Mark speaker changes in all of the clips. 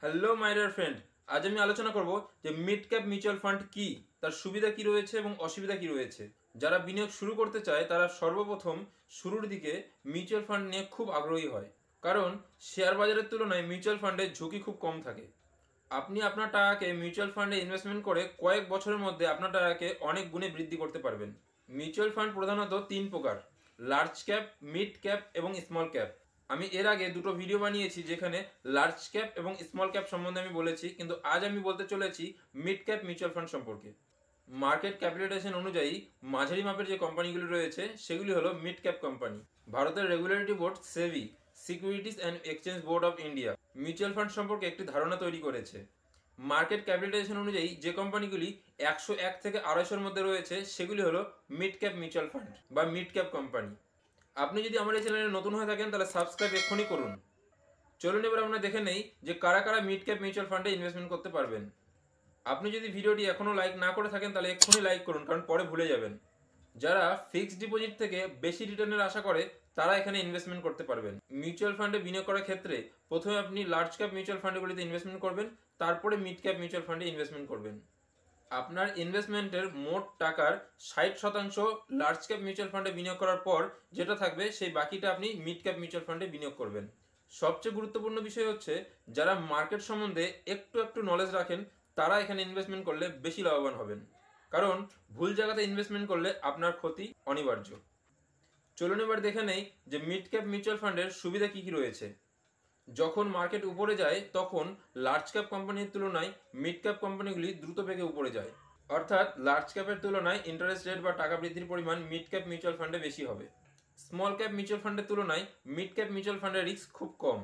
Speaker 1: Hello my dear friend, আজ আমি আলোচনা করব যে মিড ক্যাপ মিউচুয়াল ফান্ড কি, তার সুবিধা কি রয়েছে এবং অসুবিধা কি রয়েছে। যারা বিনিয়োগ শুরু করতে চায় তারা সর্বপ্রথম শুরুর দিকে মিউচুয়াল ফান্ড নিয়ে খুব আগ্রহী হয়, কারণ শেয়ার বাজারের তুলনায় মিউচুয়াল ফান্ডের ঝুঁকি খুব কম থাকে। আপনি আপনার টাকাকে মিউচুয়াল ফান্ডে ইনভেস্টমেন্ট করে কয়েক বছরের মধ্যে আপনার টাকাকে অনেক গুণে বৃদ্ধি করতে পারবেন। মিউচুয়াল ফান্ড প্রধানত তিন প্রকার: লার্জ ক্যাপ, মিড ক্যাপ এবং স্মল ক্যাপ। আমি এর আগে দুটো ভিডিও বানিয়েছি যেখানে লার্জ ক্যাপ এবং স্মল ক্যাপ সম্বন্ধে আমি বলেছি, কিন্তু আজ আমি বলতে চলেছি মিড ক্যাপ মিউচুয়াল ফান্ড সম্পর্কে। মার্কেট ক্যাপিটালাইজেশন অনুযায়ী মাঝারি মাপের যে কোম্পানিগুলি রয়েছে সেগুলি হলো মিড ক্যাপ কোম্পানি। ভারতের regulatory board SEBI, securities and exchange board of India, mutual fund সম্পর্কে একটি ধারণা তৈরি করেছে। মার্কেট ক্যাপিটালাইজেশন অনুযায়ী যে কোম্পানিগুলি 101 থেকে 250-এর মধ্যে রয়েছে সেগুলি হলো মিড ক্যাপ মিউচুয়াল ফান্ড বা মিড ক্যাপ কোম্পানি। আপনি যদি আমার এই চ্যানেলে নতুন হয়ে থাকেন তাহলে সাবস্ক্রাইব এক্ষুনি করুন। চলুন এবার আমরা দেখে নেই যে কারা কারা মিড ক্যাপ মিউচুয়াল ফান্ডে ইনভেস্টমেন্ট করতে পারবেন। আপনি যদি ভিডিওটি এখনও লাইক না করে থাকেন তাহলে এক্ষুনি লাইক করুন, কারণ পরে ভুলে যাবেন। যারা ফিক্সড ডিপোজিট থেকে বেশি রিটার্নের আশা করে তারা এখানে ইনভেস্টমেন্ট করতে পারবেন। মিউচুয়াল ফান্ডে বিনিয়োগ করার ক্ষেত্রে প্রথমে আপনি লার্জ ক্যাপ মিউচুয়াল ফান্ডগুলিতে ইনভেস্টমেন্ট করবেন, তারপরে মিড ক্যাপ মিউচুয়াল ফান্ডে ইনভেস্টমেন্ট করবেন। আপনার ইনভেস্টমেন্টের মোট টাকার 60% লার্জ ক্যাপ মিউচুয়াল ফান্ডে বিনিয়োগ করার পর যেটা থাকবে সেই বাকিটা আপনি মিড ক্যাপ মিউচুয়াল ফান্ডে বিনিয়োগ করবেন। সবচেয়ে গুরুত্বপূর্ণ বিষয় হচ্ছে যারা মার্কেট সম্বন্ধে একটু নলেজ রাখেন তারা এখানে ইনভেস্টমেন্ট করলে বেশি লাভবান হবেন, কারণ ভুল জায়গাতে ইনভেস্টমেন্ট করলে আপনার ক্ষতি অনিবার্য। চলুন এবার দেখে নেই যে মিড ক্যাপ মিউচুয়াল ফান্ডের সুবিধা কি কি রয়েছে। যখন মার্কেট উপরে যায় তখন লার্জ ক্যাপ কোম্পানির তুলনায় মিড ক্যাপ কোম্পানিগুলি দ্রুত বেগে উপরে যায়, অর্থাৎ লার্জ ক্যাপের তুলনায় ইন্টারেস্ট রেট বা টাকা বৃদ্ধির পরিমাণ মিড ক্যাপ মিউচুয়াল ফান্ডে বেশি হবে। স্মল ক্যাপ মিউচুয়াল ফান্ডের তুলনায় মিড ক্যাপ মিউচুয়াল ফান্ডের রিস্ক খুব কম।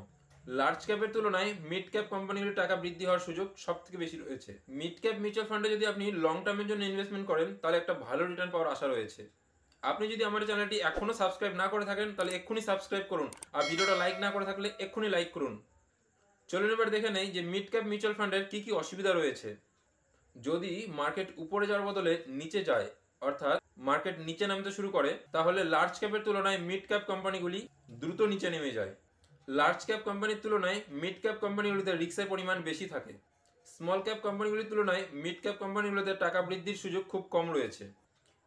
Speaker 1: লার্জ ক্যাপের তুলনায় মিড ক্যাপ কোম্পানিগুলির টাকা বৃদ্ধি হওয়ার সুযোগ সব থেকে বেশি রয়েছে। মিড ক্যাপ মিউচুয়াল ফান্ডে যদি আপনি লং টার্মের জন্য ইনভেস্টমেন্ট করেন তাহলে একটা ভালো রিটার্ন পাওয়ার আশা রয়েছে। আপনি যদি আমার চ্যানেলটি এখনো সাবস্ক্রাইব না করে থাকেন তাহলে এক্ষুনি সাবস্ক্রাইব করুন, আর ভিডিওটা লাইক না করে থাকলে এক্ষুনি লাইক করুন। চলুন এবার দেখে নেই যে মিড ক্যাপ মিউচুয়াল ফান্ডের কি কি অসুবিধা রয়েছে। যদি মার্কেট উপরে যাওয়ার বদলে নিচে যায়, অর্থাৎ মার্কেট নিচে নামতে শুরু করে, তাহলে লার্জ ক্যাপের তুলনায় মিড ক্যাপ কোম্পানিগুলি দ্রুত নিচে নেমে যায়। লার্জ ক্যাপ কোম্পানির তুলনায় মিড ক্যাপ কোম্পানিগুলিতে রিস্কের পরিমাণ বেশি থাকে। স্মল ক্যাপ কোম্পানিগুলির তুলনায় মিড ক্যাপ কোম্পানিগুলিতে টাকা বৃদ্ধির সুযোগ খুব কম রয়েছে।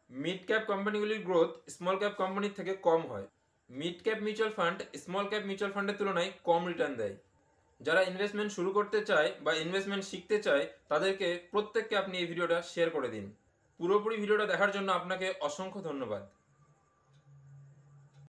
Speaker 1: মিড ক্যাপ কোম্পানিগুলির গ্রোথ স্মল ক্যাপ কোম্পানির থেকে কম হয়। Mid cap mutual fund small cap mutual ফান্ডের তুলনায় কম রিটার্ন দেয়। যারা ইনভেস্টমেন্ট শুরু করতে চায় বা ইনভেস্টমেন্ট শিখতে চায় তাদেরকে প্রত্যেককে আপনি এই ভিডিওটা শেয়ার করে দিন। পুরোপুরি ভিডিওটা দেখার জন্য আপনাকে অসংখ্য ধন্যবাদ।